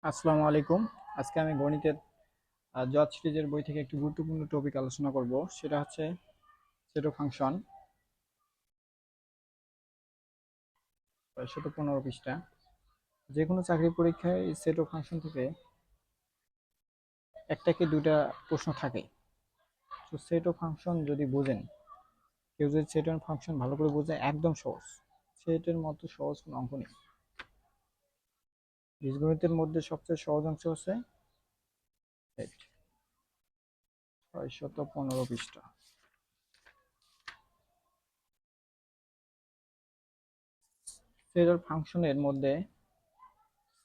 আসসালামু আলাইকুম। আজকে আমি গণিতের জজ সিরিজের বই থেকে একটি গুরুত্বপূর্ণ টপিক আলোচনা করব। সেটা হচ্ছে সেট অফ ফাংশন। 115 পৃষ্ঠা। যে কোনো চাকরি পরীক্ষায় এই সেট অফ ফাংশন থেকে একটা কি দুইটা প্রশ্ন থাকে। তো সেট অফ ফাংশন যদি বোঝেন, কেউ যদি সেট অফ ফাংশন ভালো করে বোঝে, একদম সহজ। সেটের মতো সহজ কোনো অঙ্ক নেই। বীজগণিতের মধ্যে সবচেয়ে সহজ অংশ হচ্ছে সেট। 615 পৃষ্ঠা। সেট অফ ফাংশনের মধ্যে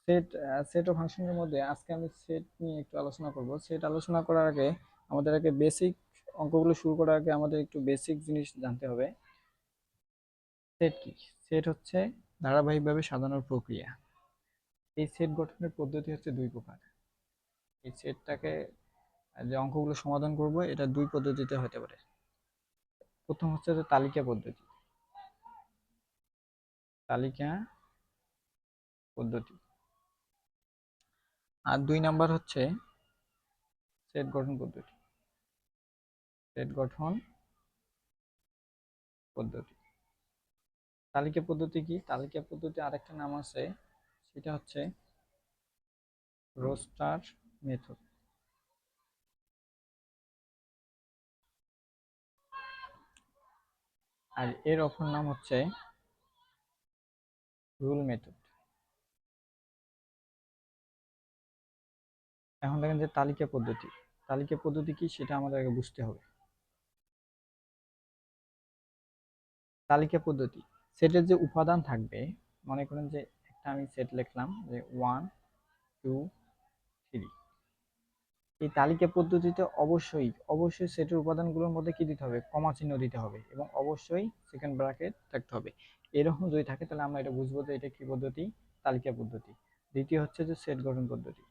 সেট সেট অফ ফাংশনের মধ্যে আজকে আমি সেট নিয়ে একটু আলোচনা করব। সেট আলোচনা করার আগে আমাদের আগে বেসিক অঙ্কগুলো শুরু করার আগে আমাদের একটু বেসিক জিনিস জানতে হবে। সেট কি? সেট হচ্ছে ধারাবাহিকভাবে সাজানোর প্রক্রিয়া। এই সেট গঠনের পদ্ধতি হচ্ছে দুই প্রকার। এই সেটটাকে যে অঙ্কগুলো সমাধান করব এটা দুই পদ্ধতিতে হতে পারে। প্রথম হচ্ছে যে তালিকা পদ্ধতি। তালিকা পদ্ধতি। আর দুই নাম্বার হচ্ছে সেট গঠন পদ্ধতি। সেট গঠন পদ্ধতি। তালিকা পদ্ধতি কি? তালিকা পদ্ধতি আরেকটা নাম আছে, সেটা হচ্ছে রোস্টার মেথড। আর এর অপর নাম হচ্ছে রুল মেথড। এখন দেখেন যে তালিকা পদ্ধতি। তালিকা পদ্ধতি কি সেটা আমাদের আগে বুঝতে হবে। তালিকা পদ্ধতি, সেটের যে উপাদান থাকবে, মনে করেন যে একটা আমি সেট লিখলাম যে 1 2 3। এই তালিকা পদ্ধতিতে অবশ্যই অবশ্যই সেটের উপাদানগুলোর মধ্যে কি দিতে হবে? কমা চিহ্ন দিতে হবে এবং অবশ্যই সেকেন্ড ব্র্যাকেট থাকতে হবে। এরকম যদি থাকে তাহলে আমরা এটা বুঝবো যে এটা কি পদ্ধতি? তালিকা পদ্ধতি। দ্বিতীয় হচ্ছে যে সেট গঠন পদ্ধতি।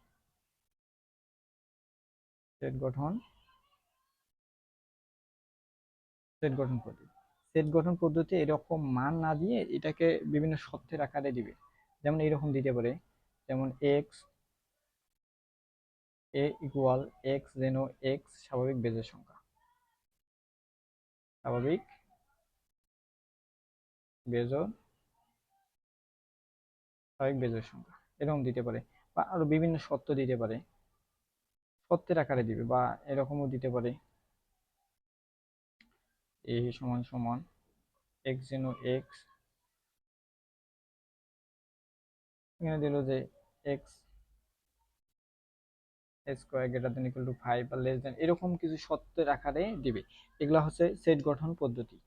সেট গঠন সেট গঠন পদ্ধতি। সেট গঠন পদ্ধতি এরকম মান না দিয়ে এটাকে বিভিন্ন সত্যের আকারে দিবে। যেমন এরকম দিতে পারে, যেমন এক্স এ ইকুয়াল এক্স, যেন এক্স স্বাভাবিক বেজোড় সংখ্যা। স্বাভাবিক বেজোড় স্বাভাবিক বেজোড় সংখ্যা এরকম দিতে পারে। বা আরো বিভিন্ন সত্য দিতে পারে, সত্যের আকারে দিবে। বা এরকমও দিতে পারে, এ সমান সমান এক্স, যেন এক্স, এখানে দিল যে x square greater than equal to 5 বা লেস দেন, এরকম কিছু সত্যের আকারে দিবে। এগুলা হচ্ছে সেট গঠন পদ্ধতি।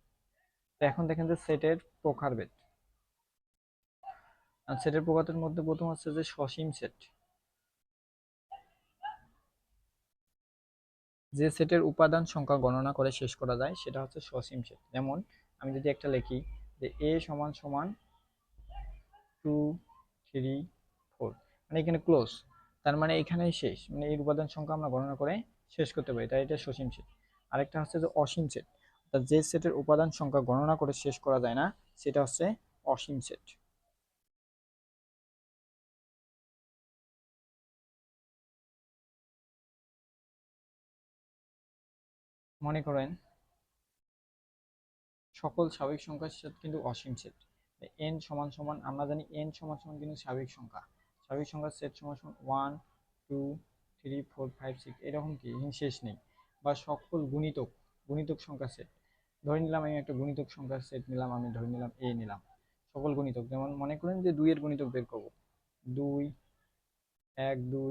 তো এখন দেখেন যে সেটের প্রকারভেদ। আর সেটের প্রকারের মধ্যে প্রথম হচ্ছে যে সসীম সেট। যে সেটের উপাদান সংখ্যা গণনা করে শেষ করা যায় সেটা হচ্ছে সসীম সেট। যেমন আমি যদি একটা লিখি যে এ সমান সমান 2 3 4, মানে এখানে ক্লোজ, তার মানে এখানেই শেষ, মানে এর উপাদান সংখ্যা আমরা গণনা করে শেষ করতে পারি, তাই এটা সসীম সেট। আরেকটা হচ্ছে যে অসীম সেট, অর্থাৎ যে সেটের উপাদান সংখ্যা গণনা করে শেষ করা যায় না সেটা হচ্ছে অসীম সেট। মনে করেন সকল স্বাভাবিক সংখ্যার সেট কিন্তু অসীম সেট। এন সমান সমান, আমরা জানি এন সমান সমান কিন্তু স্বাভাবিক সংখ্যা। স্বাভাবিক সংখ্যার সেট সমান সমান 1 2 3 4 5 6, এরকম কি শেষ নেই। বা সকল গুণিতক গুণিতক সংখ্যার সেট, ধরে নিলাম আমি একটা গুণিতক সংখ্যার সেট নিলাম, আমি ধরে নিলাম এ নিলাম। সকল গুণিতক, যেমন মনে করেন যে 2 এর গুণিতক বের করব, 2 1 2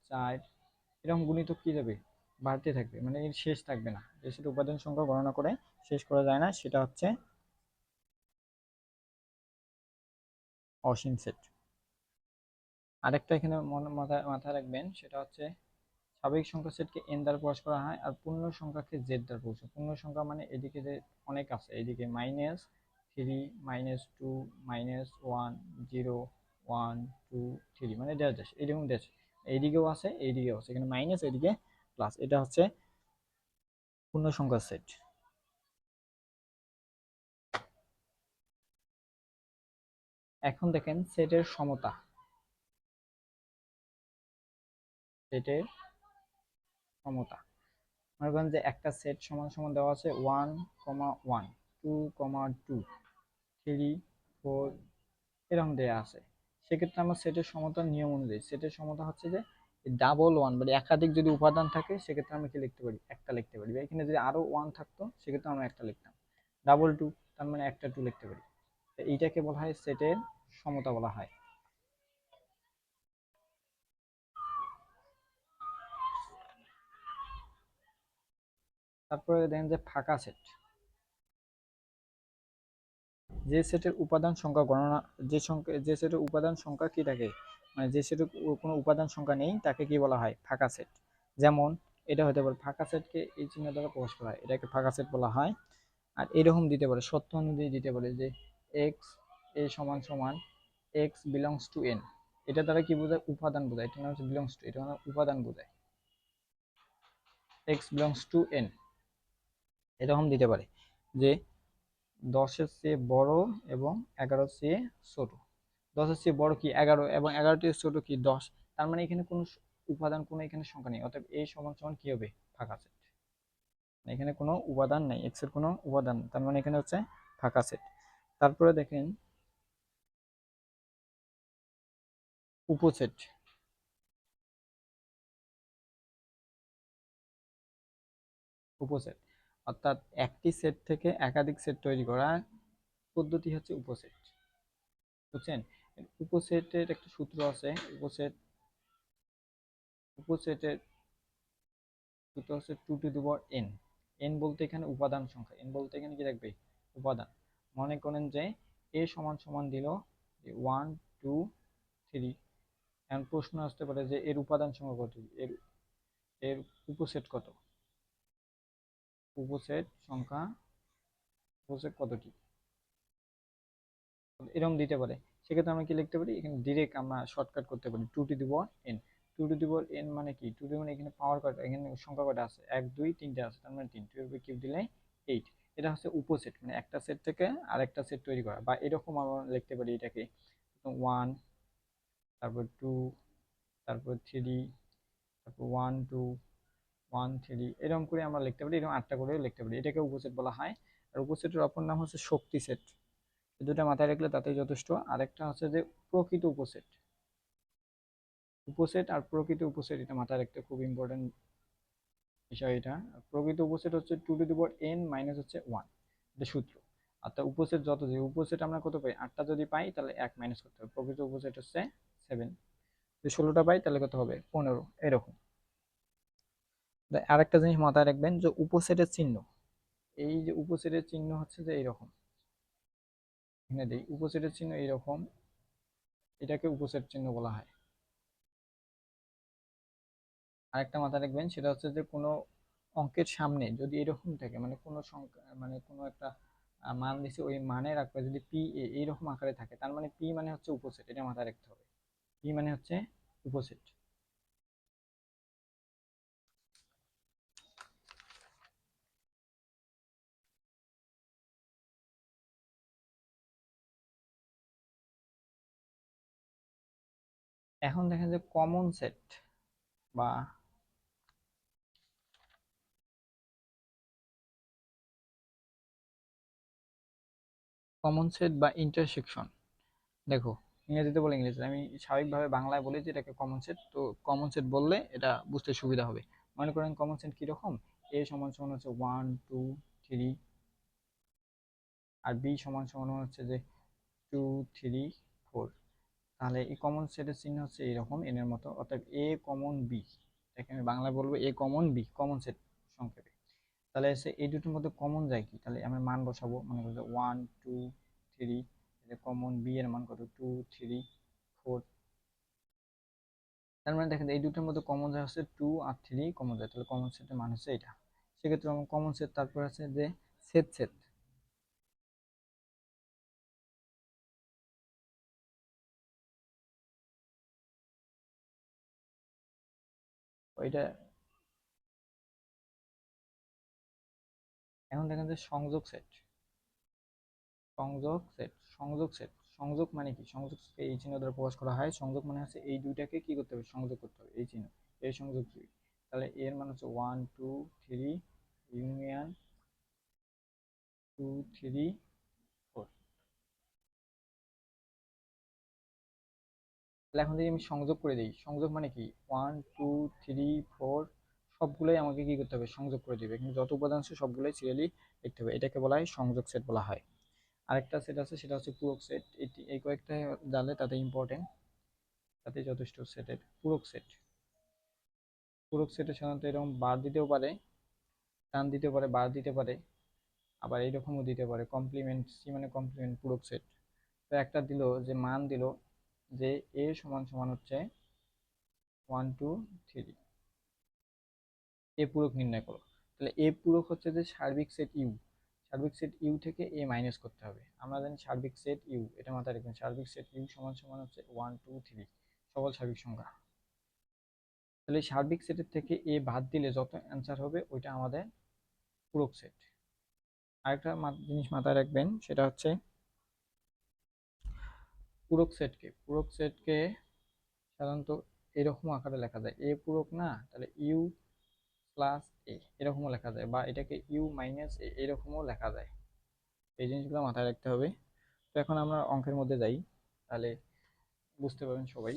4, এরকম গুণিতক কি যাবে? বাড়তে থাকবে, মানে এর শেষ থাকবে না। যে সেটা উপাদান সংখ্যা গণনা করে শেষ করা যায় না সেটা হচ্ছে অসীম সেট। আরেকটা এখানে মাথায় রাখবেন, সেটা হচ্ছে স্বাভাবিক সংখ্যা সেটকে এন দ্বারা প্রকাশ করা হয় আর পূর্ণ সংখ্যাকে জেড দ্বারা প্রকাশ। পূর্ণ সংখ্যা মানে এদিকে যে অনেক আছে, এদিকে -3 -2 -1 0 1 2 3, মানে ড্যাশ ড্যাশ এরকম ড্যাশ, এইদিকেও আছে এইদিকেও আছে, এখানে মাইনাস এদিকে প্লাস, এটা হচ্ছে পূর্ণ সংখ্যার সেট। এখন দেখেন সেটের সমতা। সেটের সমতা। মনে করেন যে একটা সেট সমান সমান দেওয়া আছে 1,1, 2,2, 3, 4 এরকম দেওয়া আছে। সেক্ষেত্রে আমরা সেটের সমতার নিয়ম অনুযায়ী, সেটের সমতা হচ্ছে যে ডাবল ওয়ান মানে একাধিক যদি উপাদান থাকে সেক্ষেত্রে আমরা কি লিখতে পারি, একটা লিখতে পারি। এখানে যদি আরো ওয়ান থাকতো সেক্ষেত্রে আমরা একটা লিখতাম। ডাবল টু তার মানে একটা টু লিখতে পারি। এইটাকে বলা হয় সেটের সমতা বলা হয়। তারপরে দেখেন যে ফাঁকা সেট, যে সেটের উপাদান সংখ্যা গণনা, যে সেটের উপাদান সংখ্যা কি থাকে, মানে যে সেটের কোনো উপাদান সংখ্যা নেই তাকে কি বলা হয়, ফাঁকা সেট। যেমন এটা হতে পারে, ফাঁকা সেটকে এই চিহ্ন দ্বারা প্রকাশ করা হয়, এটাকে ফাঁকা সেট বলা হয়। আর এরকম দিতে পারে, সত্য অনুযায়ী দিতে পারে যে এক্স এ সমান সমান এক্স বিলংস টু এন। এটা দ্বারা কি বোঝায়, উপাদান বোঝায়। এটা হচ্ছে বিলংস টু, এটা হচ্ছে উপাদান বোঝায়, এক্স বিলংস টু এন। এরকম দিতে পারে যে 10-এর চেয়ে বড় এবং 11-এর চেয়ে ছোট। 10-এর চেয়ে বড় কি 11 এবং 11-টির ছোট কি 10। তার মানে এখানে কোনো উপাদান, কোনো এখানে সংখ্যা নেই, অতএব এ সমান সমান কি হবে, ফাঁকা সেট। এখানে কোনো উপাদান নেই, এক্স এর কোনো উপাদান, তার মানে এখানে হচ্ছে ফাঁকা সেট। তারপরে দেখেন উপসেট। উপসেট অর্থাৎ একটি সেট থেকে একাধিক সেট তৈরি করা পদ্ধতি হচ্ছে উপসেট। বুঝছেন? উপসেটের একটা সূত্র আছে। উপসেটের সূত্র হচ্ছে 2n। এন বলতে এখানে উপাদান সংখ্যা, এন বলতে এখানে কি রাখবে, উপাদান। মনে করেন যে এ সমান সমান দিল 1, 2, 3। এখন প্রশ্ন আসতে পারে যে এর উপাদান সংখ্যা কত, এর এর উপসেট কত, উপসেট সংখ্যা, উপসেট কতটি, এরকম দিতে পারে। সেক্ষেত্রে আমরা কি লিখতে পারি, এখানে ডিরেক্ট আমরা শর্টকাট করতে পারি 2n। 2n মানে কি, 2 মানে এখানে পাওয়ার কয়টা, এখানে সংখ্যা কয়টা আছে, 1, 2, 3টে আছে, তার মানে 3, 2 এর উপর কিউব দিলে 8। এটা হচ্ছে উপসেট, মানে একটা সেট থেকে আরেকটা সেট তৈরি করা। বা এরকম আমরা লিখতে পারি এটাকে 1, তারপর 2, তারপর 3, তারপর 1, 2, 1, 3 এরকম করে আমরা লিখতে পারি। এরকম 8টা করে লিখতে পারি, এটাকে উপসেট বলা হয়। আর উপসেটের অপর নাম হচ্ছে শক্তি সেট। দুটা মাথায় রাখলে তাতেই যথেষ্ট। আরেকটা হচ্ছে যে প্রকৃত উপসেট। উপসেট আর প্রকৃত উপসেট এটা মাথায় রাখতে খুব ইম্পর্টেন্ট বিষয় এটা। প্রকৃত উপসেট হচ্ছে 2n মাইনাস হচ্ছে 1, এটা সূত্র। অর্থাৎ উপসেট যত, যে উপসেট আমরা কত পাই, 8টা যদি পাই তাহলে 1 মাইনাস করতে হবে। প্রকৃত উপসেট হচ্ছে 7, যদি 16টা পাই তাহলে কত হবে, 15 এরকম। আরেকটা জিনিস মাথায় রাখবেন যে উপসেটের চিহ্ন, এই যে উপসেটের চিহ্ন হচ্ছে যে এইরকম, এখানে দেই উপসেটের চিহ্ন এইরকম, এটাকে উপসেট চিহ্ন বলা হয়। আরেকটা মাথায় রাখবেন সেটা হচ্ছে যে কোনো অঙ্কের সামনে যদি এরকম থাকে, মানে কোনো সংখ্যা, মানে কোনো একটা মান দিছে, ওই মানের আকারে যদি পি এইরকম আকারে থাকে, তার মানে পি মানে হচ্ছে উপসেট, এটা মাথায় রাখতে হবে। পি মানে হচ্ছে উপসেট। এখন দেখেন যে কমন সেট বা ইন্টারসেকশন। দেখো, ইংরেজিতে বলে ইংরেজি, আমি স্বাভাবিকভাবে বাংলায় বলি যে এটাকে কমন সেট। তো কমন সেট বললে এটা বুঝতে সুবিধা হবে। মনে করেন কমন সেট কিরকম, এ সমান সমান হচ্ছে 1, 2, 3, আর বি সমান সমান হচ্ছে যে 2, 3, 4। তাহলে এই কমন সেটের চিহ্ন হচ্ছে এরকম এন এর মতো, অর্থাৎ এ কমন বি। এটাকে আমি বাংলায় বলবো এ কমন বি, কমন সেট সংক্ষেপে। তাহলে এসে এই দুটোর মধ্যে কমন যায় কি, তাহলে আমরা মান বসাবো। মনে করো 1, 2, 3, কমন বি এর মান কত, 2, 3, 4। তার মানে দেখেন এই দুটোর মধ্যে কমন যায় হচ্ছে 2 আর 3 কমন যায়, তাহলে কমন সেটের মান হচ্ছে এটা। সেক্ষেত্রে আমার কমন সেট, তারপর আছে যে সেট সেট, ওইটা। এখন দেখেন যে সংযোগ সেট। সংযোগ সেট, সংযোগ সেট, সংযোগ মানে কি, সংযোগ এই চিহ্ন দ্বারা প্রকাশ করা হয়। সংযোগ মানে হচ্ছে এই দুইটাকে কি করতে হবে, সংযোগ করতে হবে, এই চিহ্ন। এ সংযোগ 2, তাহলে এর মান হচ্ছে 1 2 3 ইউনিয়ন 2 3 4। তাহলে এখন যদি আমি সংযোগ করে দিই, সংযোগ মানে কি 1 2 3 4 সবগুলোই আমাকে কি করতে হবে, সংযোগ করে দিবে। কিন্তু যত উপাদান আছে সবগুলোই সিরিয়ালি লিখতে হবে, এটাকে বলা হয় সংযোগ সেট বলা হয়। আরেকটা সেট আছে, সেটা হচ্ছে পূরক সেট। এটি এই কয়েকটা জানলে তাতে ইম্পর্টেন্ট, তাতে যথেষ্ট। সেটের পূরক সেট, পূরক সেটে সাধারণত এরকম বার দিতেও পারে, টান দিতে পারে, বার দিতে পারে, আবার এইরকমও দিতে পারে কমপ্লিমেন্ট, সি মানে কমপ্লিমেন্ট পূরক সেট। তো একটা দিল যে মান দিল যে এ সমান সমান হচ্ছে 1 2 3, এ পূরক নির্ণয় করো। তাহলে এ পূরক হচ্ছে যে সার্বিক সেট ইউ, সার্বিক সেট ইউ থেকে এ মাইনাস করতে হবে। আমরা জানি সার্বিক সেট ইউ, এটা মাথায় রাখবেন, সার্বিক সেট ইউ সমান সমান হচ্ছে 1 2 3 সকল সার্বিক সংখ্যা। তাহলে সার্বিক সেটের থেকে এ বাদ দিলে যত অ্যান্সার হবে ওইটা আমাদের পূরক সেট। আরেকটা জিনিস মাথায় রাখবেন, সেটা হচ্ছে পূরক সেটকে সাধারণত এরকম আকারে লেখা যায়, এ পূরক না, তাহলে ইউ প্লাস এ এরকমও লেখা যায়, বা এটাকে ইউ মাইনাস এ এরকমও লেখা যায়। এই জিনিসগুলো মাথায় রাখতে হবে। তো এখন আমরা অঙ্কের মধ্যে যাই, তাহলে বুঝতে পারবেন সবাই।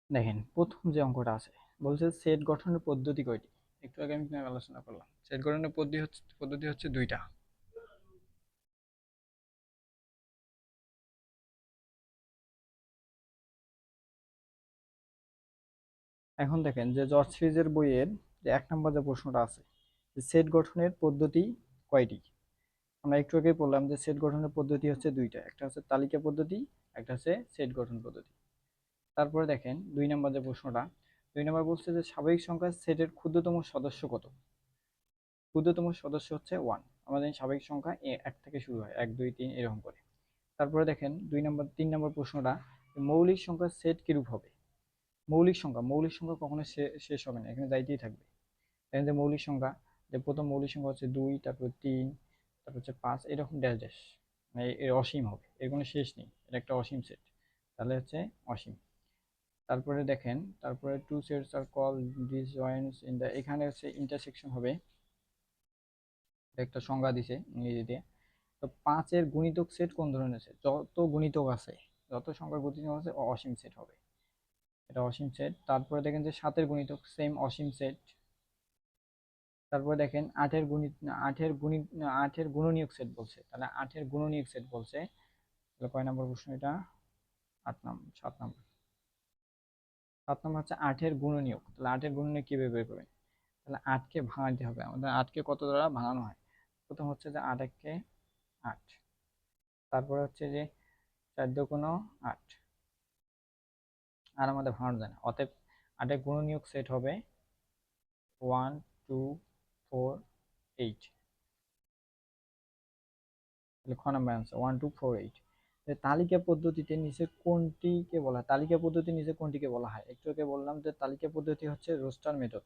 দেখেন প্রথম যে অঙ্কটা আছে, বলছে সেট গঠনের পদ্ধতি কয়টি। একটু আগে আমি আলোচনা করলাম, সেট গঠনের পদ্ধতি হচ্ছে দুইটা। এখন দেখেন যে জর্জ সিরিজের বইয়ের যে 1 নম্বর যে প্রশ্নটা আছে, সেট গঠনের পদ্ধতি কয়টি। আমরা একটু আগে বললাম যে সেট গঠনের পদ্ধতি হচ্ছে দুইটা, একটা হচ্ছে তালিকা পদ্ধতি, একটা হচ্ছে সেট গঠন পদ্ধতি। তারপরে দেখেন 2 নম্বর যে প্রশ্নটা, 2 নম্বর বলছে যে স্বাভাবিক সংখ্যার সেটের ক্ষুদ্রতম সদস্য কত। ক্ষুদ্রতম সদস্য হচ্ছে 1। আমাদের স্বাভাবিক সংখ্যা 1 থেকে শুরু হয়, 1 2 3 এরকম করে। তারপরে দেখেন 3 নম্বর প্রশ্নটা, মৌলিক সংখ্যার সেট কিরূপ হবে। মৌলিক সংখ্যা কখনো শেষ হবে না, এখানে যাইতেই থাকবে। দেখেন যে মৌলিক সংখ্যা, যে প্রথম মৌলিক সংখ্যা হচ্ছে 2, তারপর 3, তারপর হচ্ছে 5, এরকম ড্যাশ ড্যাশ, মানে এর অসীম হবে, এর কোনো শেষ নেই, এটা একটা অসীম সেট, তাহলে হচ্ছে অসীম। তারপরে দেখেন, তারপরে two sets are call disjoints in the, এখানে হচ্ছে ইন্টারসেকশন হবে, একটা সংজ্ঞা দিছে ইংরেজিতে। তো 5-এর গুণিতক সেট কোন ধরনের সেট, যত গুণিতক আছে, যত সংখ্যার গুণিতক আছে অসীম সেট হবে, এটা অসীম সেট। তারপরে দেখেন যে 7-এর গুণিতক সেম অসীম সেট। তারপরে দেখেন 8-এর গুণনীয়ক সেট বলছে, তাহলে 8-এর গুণনীয়ক সেট বলছে, তাহলে কয় নম্বর প্রশ্ন এটা, 8 নম্বর, 7 নম্বর। 7 নম্বর হচ্ছে 8-এর গুণনীয়ক, তাহলে 8-এর গুণনীয়ক কিভাবে বের করবেন, তাহলে 8-কে ভাঙাতে হবে আমাদের, 8-কে কত দ্বারা ভাঙানো হয়। প্রথম হচ্ছে যে 8-1-কে 8, তারপরে হচ্ছে যে 4 2 8, আর আমাদের ভাঙানো যায় না, অতএব 8-এর গুণনীয়ক সেট হবে 1 2 4 8, তাহলে খ নাম্বার আনসার 1 2 4 8। তালিকা পদ্ধতিতে নিচে কোনটিকে বলা হয়, তালিকা পদ্ধতি নিচে কোনটিকে বলা হয়। একটু আগে বললাম যে তালিকা পদ্ধতি হচ্ছে রোস্টার মেথড,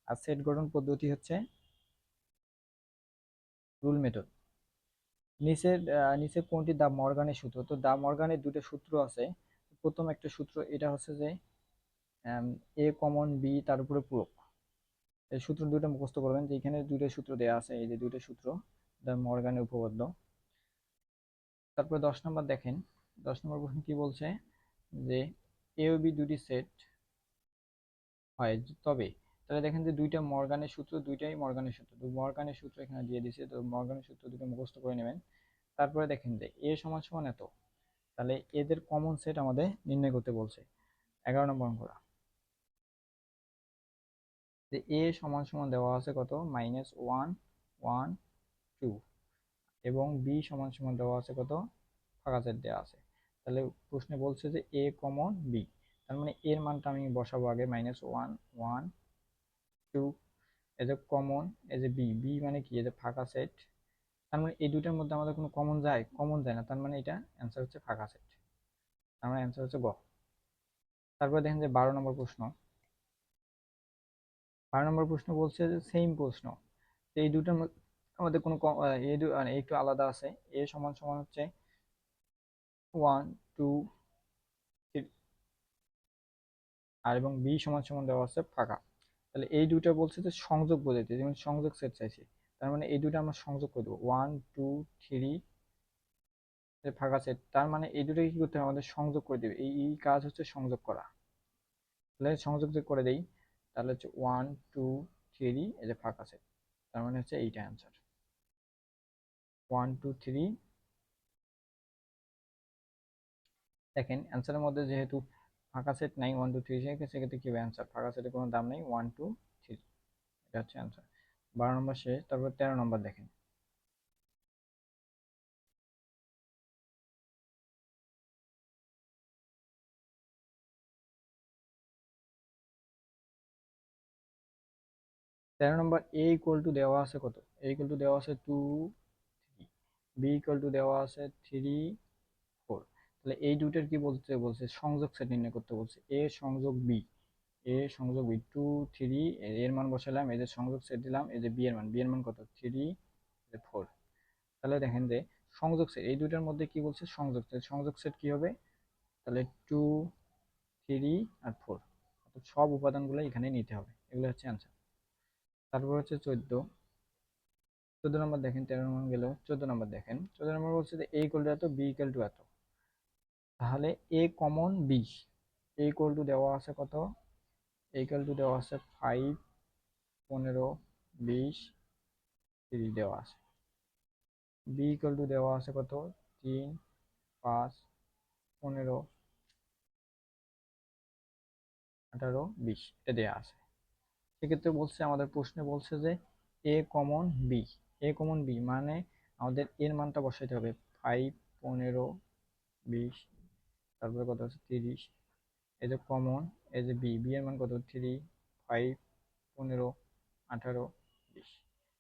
আর সেট গঠন পদ্ধতি হচ্ছে রুল মেথড। নিচে কোনটি দা মর্গানের সূত্র, তো দা মর্গানের দুটো সূত্র আছে। প্রথম একটা সূত্র এটা হচ্ছে যে এ কমন বি তার উপরে পূরক, এই সূত্র দুটো মুখস্থ করবেন, যে এখানে দুটো সূত্র দেওয়া আছে, এই যে দুটো সূত্র দা মর্গানের উপপাদ্য। তারপরে 10 নম্বর দেখেন, 10 নম্বর প্রশ্ন কি বলছে, যে এ ও বি দুটি সেট হয় তবে, তাহলে দেখেন যে দুইটা মর্গানের সূত্র, দুইটাই মর্গানের সূত্র, তো মর্গানের সূত্র এখানে দিয়ে দিছে, তো মর্গানের সূত্র দুটো মুখস্থ করে নেবেন। তারপরে দেখেন যে এ সমান সমান এত, তাহলে এদের কমন সেট আমাদের নির্ণয় করতে বলছে। 11 নম্বর অঙ্কটা, যে এ সমান সমান দেওয়া আছে কত, -1 1 2, এবং বি সমান সমান দেওয়া আছে কত, ফাঁকা সেট দেওয়া আছে। তাহলে প্রশ্নে বলছে যে এ কমন বি, তার মানে এর মানটা আমি বসাবো আগে, -1 1 2, এই যে কমন, এই যে বি, বি মানে কি, এই যে ফাঁকা সেট, তার মানে এই দুইটার মধ্যে আমাদের কোনো কমন যায়? কমন যায় না, তার মানে এটা অ্যান্সার হচ্ছে ফাঁকা সেট। তার মানে অ্যান্সার হচ্ছে গ। তারপর দেখেন যে 12 নম্বর প্রশ্ন। 12 নম্বর প্রশ্ন বলছে যে সেম প্রশ্ন, তো এই দুটার মধ্যে আমাদের কোনো একটু আলাদা আছে। এ সমান সমান হচ্ছে 1 2 3, আর এবং বি সমান সমান দেওয়া আছে ফাঁকা। তাহলে এই দুইটা বলছে যে সংযোগ বোঝাইতে, যেমন সংযোগ সেট চাইছি, তার মানে এই দুটো আমরা সংযোগ করে দেবো 1 2 3 ফাঁকা সেট। তার মানে এই দুটোকে কি করতে হবে, আমাদের সংযোগ করে দেবে, এই কাজ হচ্ছে সংযোগ করা। তাহলে সংযোগ যদি করে দেই, তাহলে হচ্ছে 1 2 3 এই যে ফাঁকা সেট। তার মানে হচ্ছে এইটা অ্যান্সার 1 2 3। দেখেন অ্যান্সারের মধ্যে যেহেতু ফাঁকা সেট নাই 1 2 3, সেক্ষেত্রে কি হবে অ্যান্সার, ফাঁকা সেটের কোনো দাম নেই 1 2 3, এটা হচ্ছে অ্যান্সার। 12 নম্বর শেষ। তারপর 13 নম্বর দেখেন। 13 নম্বর, এ ইকুয়াল টু দেওয়া আছে কত, এ ইকুয়াল টু দেওয়া আছে 2 3, বি ইকুয়াল টু দেওয়া আছে 3 4। তাহলে এই দুইটার কি বলতে বলছে, সংযোগ সেট নির্ণয় করতে বলছে। এ সংযোগ বি, এ সংযোগ বি 2 3, এর মান বসালাম, এদের সংযোগ সেট দিলাম, এই যে বি এর মান, বি এর মান কত 3 4। তাহলে দেখেন যে সংযোগ সেট এই দুইটার মধ্যে কি বলছে, সংযোগ সেট, সংযোগ সেট কি হবে, তাহলে 2 3 আর 4, অর্থাৎ সব উপাদানগুলো এখানে নিতে হবে, এগুলো হচ্ছে অ্যান্সার। তারপর হচ্ছে 14 নম্বর দেখেন, 13 নম্বর গেল, 14 নম্বর দেখেন। 14 নম্বর বলছে যে এ ইকুয়াল টু এত, বি ইকুয়াল টু এত। তাহলে A common B, A equal to দেওয়া আছে কত, এ ইকুয়াল টু দেওয়া আছে 5 15 20 30 দেওয়া আছে। বি ইকুয়াল টু দেওয়া আছে কত, 3 5 15 18 20, এটা দেওয়া আছে। সেক্ষেত্রে বলছে, আমাদের প্রশ্নে বলছে যে এ কমন বি, এ কমন বি মানে আমাদের এর মানটা বসাইতে হবে 5 15 20, তারপরে কত আছে 30, এই যে কমন, এই যে বি, বি এর মান কত 3 5 15 18 20।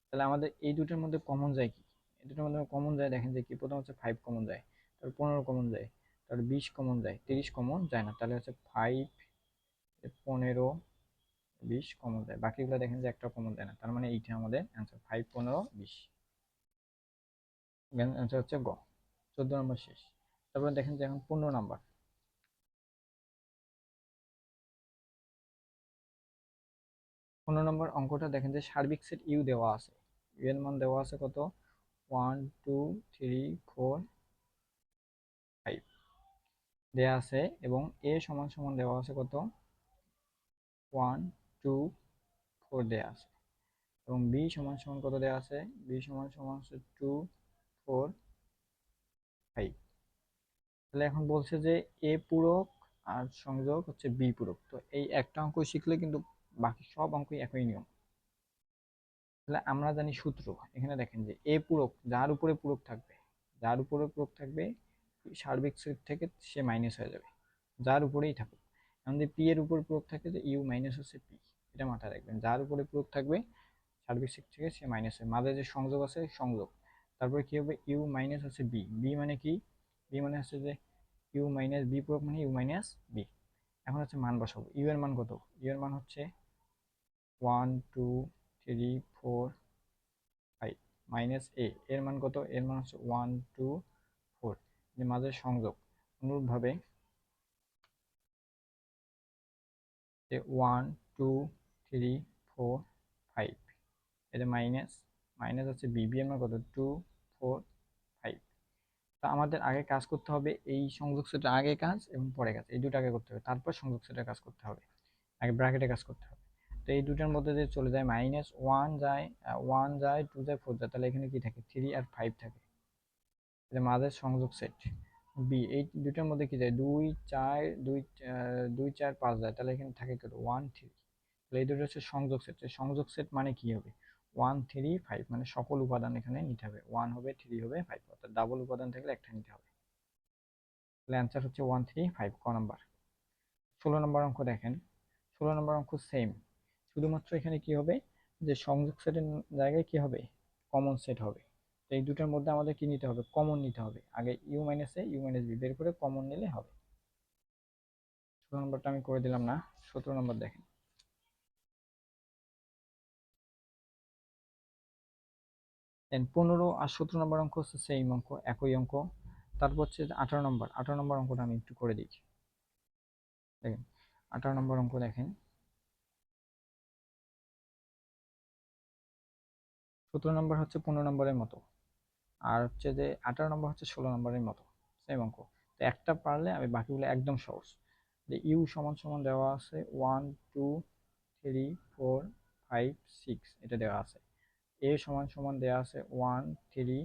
তাহলে আমাদের এই দুটোর মধ্যে কমন যায় কি, এই দুটোর মধ্যে কমন যায়, দেখেন যে কি, প্রথম হচ্ছে 5 কমন যায়, তারপর 15 কমন যায়, তারপর 20 কমন যায়, 30 কমন যায় না। তাহলে হচ্ছে 5 15 20 কমন যায়, বাকিগুলো দেখেন যে একটা কমন যায় না। তার মানে এইটা আমাদের অ্যান্সার 5 15 20, অ্যান্সার হচ্ছে গ। 14 নম্বর শেষ। তারপরে দেখেন যে এখন 15 নম্বর। 15 নম্বর অঙ্কটা দেখেন যে সার্বিক সেট ইউ দেওয়া আছে, ইউ এর মান দেওয়া আছে কত 1 2 3 4 5 দেওয়া আছে, এবং এ সমান সমান দেওয়া আছে কত 1 2 4 দেওয়া আছে, এবং বি সমান সমান কত দেওয়া আছে, বি সমান সমান হচ্ছে 2 4 5। তাহলে এখন বলছে যে এ পূরক আর সংযোগ হচ্ছে বি পূরক। তো এই একটা অঙ্ক শিখলে কিন্তু বাকি সব অঙ্কই একই নিয়ম। তাহলে আমরা জানি সূত্র, এখানে দেখেন যে এ পূরক, যার উপরে পূরক থাকবে, যার উপরে পূরক থাকবে সার্বিক সেট থেকে সে মাইনাস হয়ে যাবে, যার উপরেই থাকুক। এখন যদি পি এর উপর পূরক থাকে, যে ইউ মাইনাস হচ্ছে পি, এটা মাথায় রাখবেন, যার উপরে পূরক থাকবে সার্বিক সেট থেকে সে মাইনাস হয়, মাঝে যে সংযোগ আছে সংযোগ। তারপরে কি হবে, ইউ মাইনাস হচ্ছে বি, বি মানে কি, বি মানে হচ্ছে যে ইউ মাইনাস বি পূরক মানে ইউ মাইনাস বি। এখন হচ্ছে মান বসাবো, ইউ এর মান কত, ইউ এর মান হচ্ছে 1 2 3 4 5, মাইনাস এ এর মান কত, এর মান হচ্ছে 1 2 4, যে মাঝের সংযোগ। অনুরূপভাবে যে 1 2 3 4 5, এটা মাইনাস, মাইনাস হচ্ছে বি, বি এর মান কত 2 4 5। তা আমাদের আগে কাজ করতে হবে এই সংযোগ সেটের আগে কাজ এবং পরে কাজ, এই দুটো আগে করতে হবে, তারপর সংযোগ সেটের কাজ করতে হবে, আগে ব্র্যাকেটে কাজ করতে হবে। তো এই দুটার মধ্যে যে চলে যায় মাইনাস 1 যায়, 1 যায় 2 যায় 4 যায়, তাহলে এখানে কি থাকে 3 আর 5 থাকে, যে মাঝের সংযোগ সেট বি। এই দুটার মধ্যে কি যায় 2 4 যায়, তাহলে এখানে থাকে কত 1 3। তাহলে এই দুটো হচ্ছে সংযোগ সেট। সংযোগ সেট মানে কি হবে 1 3 5, মানে সকল উপাদান এখানে নিতে হবে, 1 হবে 3 হবে 5, অর্থাৎ ডাবল উপাদান থাকলে একটা নিতে হবে। তাহলে অ্যান্সার হচ্ছে 1 3 5, ক নাম্বার। 16 নম্বর অঙ্ক দেখেন। 16 নম্বর অঙ্ক সেম, শুধুমাত্র এখানে কি হবে, যে সংযোগ সেটের জায়গায় কি হবে, কমন সেট হবে। তো এই দুটার মধ্যে আমাদের কি নিতে হবে, কমন নিতে হবে। আগে U minus A U minus B বের করে কমন নিলে হবে। 16 নম্বরটা আমি করে দিলাম না, 17 নম্বর দেখেন। দেন 15 আর 17 নম্বর অঙ্ক হচ্ছে সেম অঙ্ক, একই অঙ্ক। তারপর হচ্ছে 18 নম্বর অঙ্কটা আমি একটু করে দিই। দেখেন 18 নম্বর অঙ্ক দেখেন, 17 নম্বর হচ্ছে 15 নম্বরের মতো, আর হচ্ছে যে 18 নম্বর হচ্ছে 16 নম্বরের মতো, সেম অঙ্ক। তো একটা পারলে আমি বাকিগুলো একদম সহজ। যে ইউ সমান সমান দেওয়া আছে 1 2 3 4 5 6, এটা দেওয়া আছে। এ সমান সমান দেওয়া আছে 1 3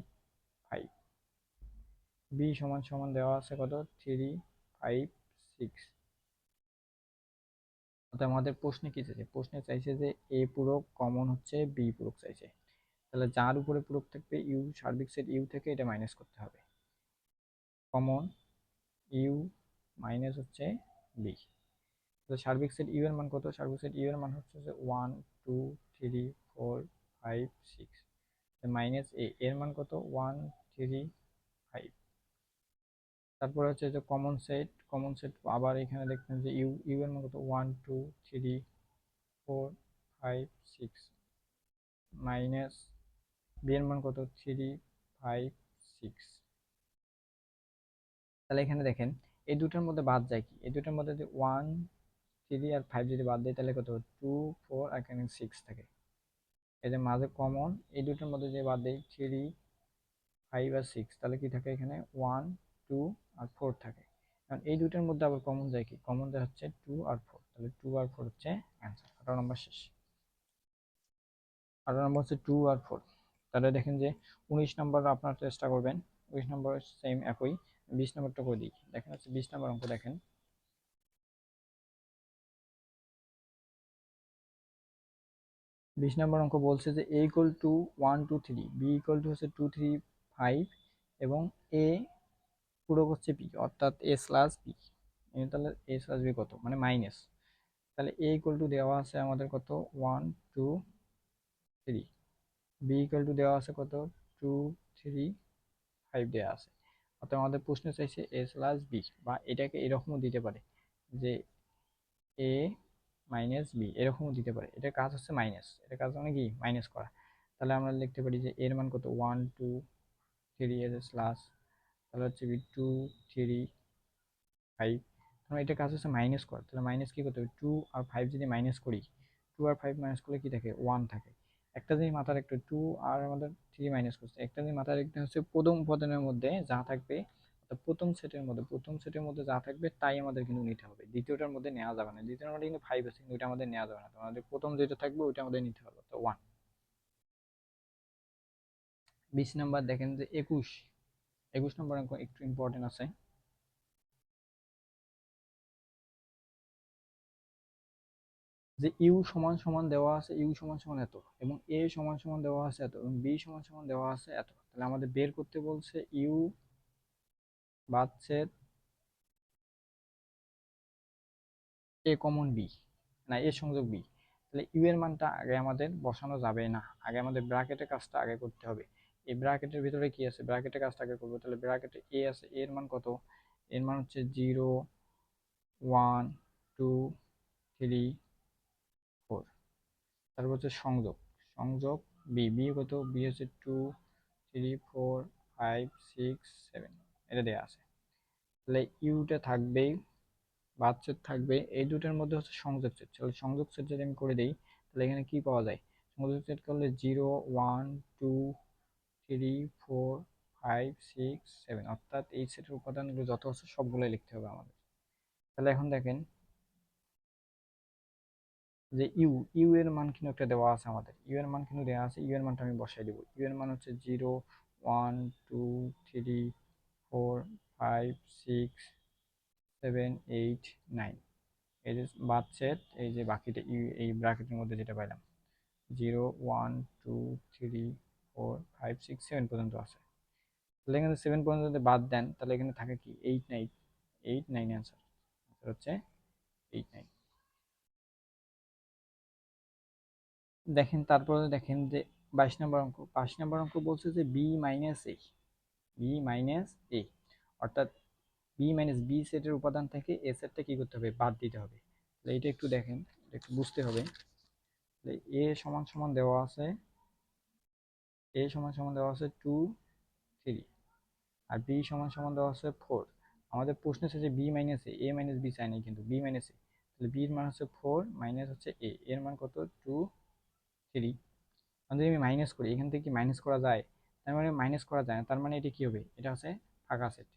5। বি সমান সমান দেওয়া আছে কত, 3 5 6। অর্থাৎ আমাদের প্রশ্নে কি চাইছে, প্রশ্নে চাইছে যে এ পূরক কমন হচ্ছে বি পূরক চাইছে। তাহলে যার উপরে পূরক থাকবে ইউ, সার্বিক সেট ইউ থেকে এটা মাইনাস করতে হবে। কমন ইউ মাইনাস হচ্ছে বি। তো সার্বিক সেট ইউ এর মান কত, সার্বিক সেট ইউ এর মান হচ্ছে যে 1 2 3 4 5 6, মাইনাস এ এর মান কত 1 3 5। তারপর হচ্ছে যে কমন সেট আবার এখানে দেখবেন যে ইউ ইউ এর মান কত 1 2 3 4 5 6, মাইনাস বি এর মান কত 3 5 6। তাহলে এখানে দেখেন এই দুটোর মধ্যে বাদ যায় কি, এই দুটোর মধ্যে যদি 1 3 আর 5 যদি বাদ দেয় তাহলে কত 2 4 আর এখানে 6 থাকে। এই যে মাঝে কমন, এই দুটোর মধ্যে যে বাদ দেয় 3 5 আর 6, তাহলে কি থাকে এখানে 1 2 আর 4 থাকে। কারণ এই দুটোর মধ্যে আবার কমন যায় কি, কমন যায় হচ্ছে 2 আর 4, তাহলে 2 আর 4 হচ্ছে অ্যান্সার। 18 নম্বর শেষ। 18 নম্বর হচ্ছে 2 আর 4। তাহলে দেখেন যে 19 নম্বর আপনার চেষ্টা করবেন, 19 নম্বর সেম একই। 20 নম্বরটা করে দিই, দেখেন হচ্ছে 20 নম্বর অঙ্ক দেখেন। 20 নম্বর অঙ্ক বলছে যে A equal to 1 2 3, B equal to হচ্ছে 2 3 5, এবং এ পূরক হচ্ছে বি, অর্থাৎ এ স্ল্যাশ বি। তাহলে এ স্ল্যাশ বি কত, মানে মাইনাস। তাহলে এ ইকুয়াল টু দেওয়া আছে আমাদের কত 1 2 3, বি ইকুয়াল টু দেওয়া আছে কত 2 3 5 দেওয়া আছে। অর্থাৎ আমাদের প্রশ্ন চাইছে এ স্ল্যাশ বি, বা এটাকে এরকমও দিতে পারে যে এ মাইনাস বি, এরকমও দিতে পারে। এটার কাজ হচ্ছে মাইনাস, এটার কাজ মানে কি মাইনাস করা। তাহলে আমরা লিখতে পারি যে এর মান কত 1 2 3 এর স্ল্যাশ, তাহলে হচ্ছে 2 3 5। কারণ এটা কাজ হচ্ছে মাইনাস করা, তাহলে মাইনাস কি করতে হবে, 2 আর 5 যদি মাইনাস করি, 2 আর 5 মাইনাস করলে কি থাকে 1 থাকে। একটা জিনিস মাথায় রাখতে, 2 আর আমাদের 3 মাইনাস করছে, একটা জিনিস মাথায় রাখতে হচ্ছে প্রথম উপাদানের মধ্যে যা থাকবে, অর্থাৎ প্রথম সেটের মধ্যে যা থাকবে তাই আমাদের কিন্তু নিতে হবে, দ্বিতীয়টার মধ্যে নেওয়া যাবে না। দ্বিতীয়টার মধ্যে কিন্তু 5 আছে কিন্তু ওইটা আমাদের নেওয়া যাবে না, তো আমাদের প্রথম যেটা থাকবে ওইটা আমাদের নিতে হবে, তো 1। 20 নাম্বার দেখেন যে 21 নম্বর অঙ্ক একটু ইম্পর্টেন্ট আছে। যে ইউ সমান সমান দেওয়া আছে, ইউ সমান সমান এত, এবং এ সমান সমান দেওয়া আছে এত, এবং বি সমান সমান দেওয়া আছে এত। তাহলে আমাদের বের করতে বলছে ইউ বাদছে এ কমন বি, না এ সংযোগ বি। তাহলে ইউ এর মানটা আগে আমাদের বসানো যাবে না, আগে আমাদের ব্র্যাকেটের কাজটা আগে করতে হবে। এই ব্র্যাকেটের ভিতরে কি আছে, ব্র্যাকেটের কাজটা আগে করবো। তাহলে ব্র্যাকেটে এ আছে, এর মান কত, এর মান হচ্ছে 0 1 2 3 4। তারপর হচ্ছে সংযোগ, সংযোগ বি, বি কত, বি হচ্ছে 2 3 4 5 6 7, এটা দেওয়া আছে। তাহলে ইউটা থাকবেই, বাদ সেট থাকবে, এই দুটার মধ্যে হচ্ছে সংযোগ সেট। তাহলে সংযোগ সেট যদি আমি করে দিই তাহলে এখানে কি পাওয়া যায়, সংযোগ সেট করলে 0 1 2 3 4 5 6 7, অর্থাৎ এই সেটের উপাদানগুলো যত আছে সবগুলোই লিখতে হবে আমাদের। তাহলে এখন দেখেন যে ইউ, ইউ এর মান কিন্তু একটা দেওয়া আছে আমাদের, ইউ এর মান কিন্তু দেওয়া আছে, ইউ এর মানটা আমি বসাই দিব। ইউ এর মান হচ্ছে 0 1 2 3 4 5 6 7 8 9। এই যে বাদ সেট, এই যে বাকিটা ইউ এই ব্র্যাকেটের মধ্যে যেটা পাইলাম 0 1 2 3 4 5 6 7 পর্যন্ত আছে। তাহলে এখানে 7 পর্যন্ত যদি বাদ দেন তাহলে এখানে থাকে কি 8 9, 8 9 অ্যান্সার হচ্ছে 8 9। দেখেন তারপরে দেখেন যে 22 নম্বর অঙ্ক, 22 নম্বর অঙ্ক বলছে যে বি মাইনাস এ, অর্থাৎ বি সেটের উপাদান থেকে এ সেটটা কি করতে হবে, বাদ দিতে হবে। তাহলে এটা একটু দেখেন, এটা একটু বুঝতে হবে। এ সমান সমান দেওয়া আছে, টু, থ্রি, আর বি সমান সমান দেওয়া আছে 4। আমাদের প্রশ্ন হচ্ছে যে বি মাইনাস এ মাইনাস বি চাই নাই, কিন্তু বি মাইনাস এ, তাহলে বির মান হচ্ছে 4 মাইনাস হচ্ছে এর মান কত, 2, 3। যদি আমি মাইনাস করি, এখান থেকে কি মাইনাস করা যায়? তার মানে মাইনাস করা যায় না, তার মানে এটা কি হবে, এটা হচ্ছে ফাঁকা সেট।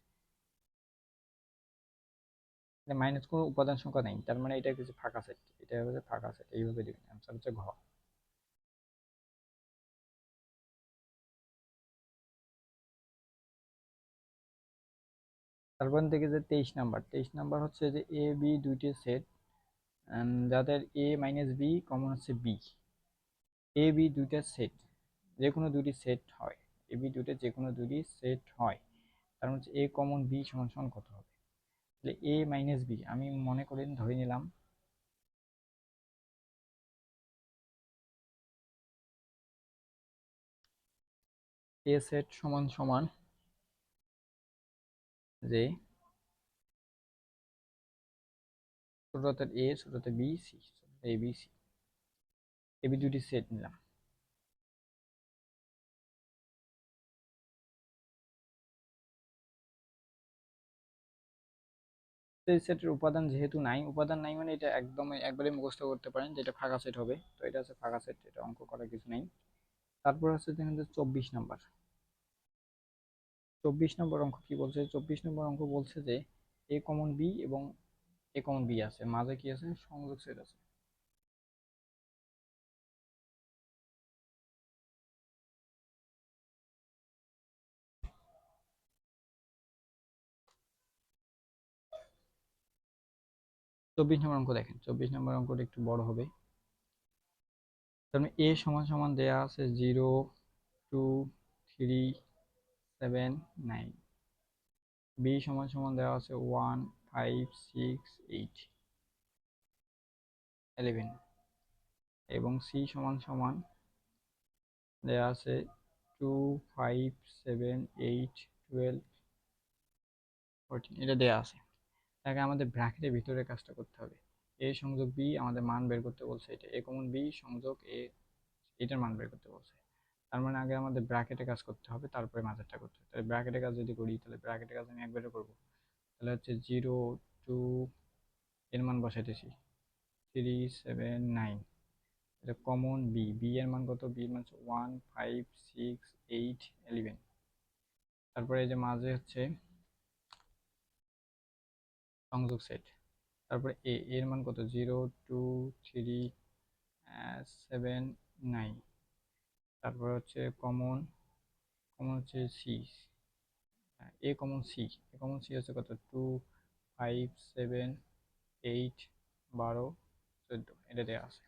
মাইনাস কোনো উপাদান সংখ্যা নেই, তার মানে এটা কিছু ফাঁকা সেট, এটা হচ্ছে ফাঁকা সেট। এইভাবে দিবেন, অ্যান্সার হচ্ছে ঘ। তারপর থেকে যে 23 নাম্বার, 23 নাম্বার হচ্ছে যে এ বি দুইটি সেট, যাদের এ মাইনাস বি কমন হচ্ছে বি। এ বি দুইটা সেট, যে কোনো দুটি সেট হয়, এ বি দুইটা যে কোনো দুটি সেট হয়, তার মানে হচ্ছে এ কমন বি সমান সমান কত হবে? তাহলে এ মাইনাস বি আমি মনে করি ধরে নিলাম এ সেট সমান সমান যে ছোট হাতের এ, ছোট হাতের B, C, A B C, A B দুটি সেট নিলাম। এই সেটের উপাদান যেহেতু নাই, উপাদান নাই মানে এটা একদম একবারে মুখস্থ করতে পারেন যে এটা ফাঁকা সেট হবে, তো এটা হচ্ছে ফাঁকা সেট, এটা অঙ্ক করার কিছু নেই। তারপর হচ্ছে দেখেন যে 24 নাম্বার, 24 নম্বর অঙ্ক কি বলছে, 24 নম্বর অঙ্ক বলছে যে এ কমন বি এবং এ কমন বি আছে, মাঝে কি আছে, সংযোগ সেট আছে। 24 নম্বর অঙ্ক দেখেন, 24 নম্বর অঙ্কটা একটু বড় হবে। তার মানে এ সমান সমান দেয়া আছে 0, 2, 3, 7, 9। বি সমান সমান দেওয়া আছে 1, 5, 6, 8, 11। এবং সি সমান সমান দেওয়া আছে 2, 5, 7, 8, 12, 14, এটা দেওয়া আছে। তাকে আমাদের ব্র্যাকেটের ভিতরে কাজটা করতে হবে। এ সংযোগ বি আমাদের মান বের করতে বলছে, এটা এ কমন বি সংযোগ এ, এটার মান বের করতে বলছে। তার মানে আগে আমাদের ব্র্যাকেটে কাজ করতে হবে, তারপরে মাঝেরটা করতে হবে। তাহলে ব্র্যাকেটে কাজ যদি করি, তাহলে ব্র্যাকেটে কাজ আমি একবারে করবো। তাহলে হচ্ছে 0, 2, এর মান বসাইতেছি, 3, 7, 9। এটা কমন বি, বি এর মান কত, বি এর মান হচ্ছে 1, 5, 6, 8, 11। তারপরে এই যে মাঝে হচ্ছে সংযোগ সেট। তারপরে এ এর মান কত, 0, 2, 3, 7, 9। তারপর হচ্ছে কমন, কমন হচ্ছে C, a common C, a common C হচ্ছে কত, 2, 5, 7, 8, 12, 14, এটা দেওয়া আছে।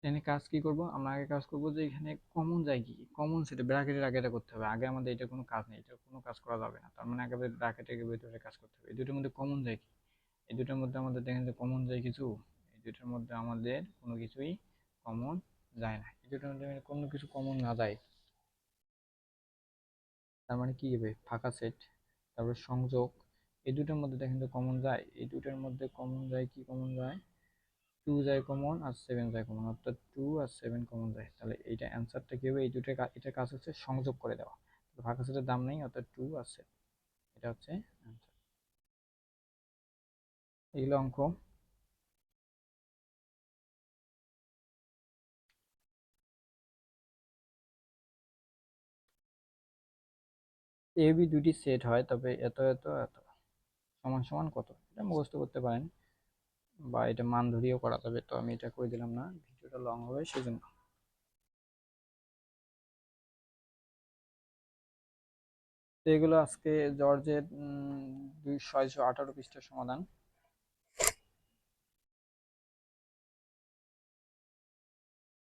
এখানে কাজ কি করব, আমরা আগে কাজ করব যে এখানে কমন যায় কি, কমন সেটা ব্র্যাকেটের আগে এটা করতে হবে। আগে আমাদের এটা কোনো কাজ নেই, এটা কোনো কাজ করা যাবে না, তার মানে আগে ব্র্যাকেটের ভিতরে কাজ করতে হবে। এই দুটোর মধ্যে কমন যায় কি, এই দুটোর মধ্যে আমাদের দেখেন যে কমন যায় কিছু, এই দুটোর মধ্যে আমাদের কোনো কিছুই কমন যায় না। এই দুটোর মধ্যে কোনো কিছু কমন না যায়, তার মানে কি হবে, ফাঁকা সেট। তারপর সংযোগ, এই দুটোর মধ্যে দেখেন যে কমন যায়, এই দুটোর মধ্যে কমন যায় কি, কমন যায় 2 যায় কমন, আর 7 যায় কমন, অর্থাৎ 2 আর 7 কমন যায়। তাহলে এইটা অ্যান্সারটা কি হবে, এই দুটো এটার কাজ হচ্ছে সংযোগ করে দেওয়া। ফাঁকা সেটের দাম নেই, অর্থাৎ 2 আর 7, এটা হচ্ছে অ্যান্সার। এগুলো অঙ্ক। এ বি দুটি সেট হয়, তবে এত এত এত সমান সমান কত, এটা মুখস্থ করতে পারেন বা এটা মান ধরিয়েও করা যাবে, তো আমি এটা করে দিলাম না, ভিডিওটা লং হবে সেজন্য। তো এগুলো আজকে জর্জের 618 পৃষ্ঠার সমাধান।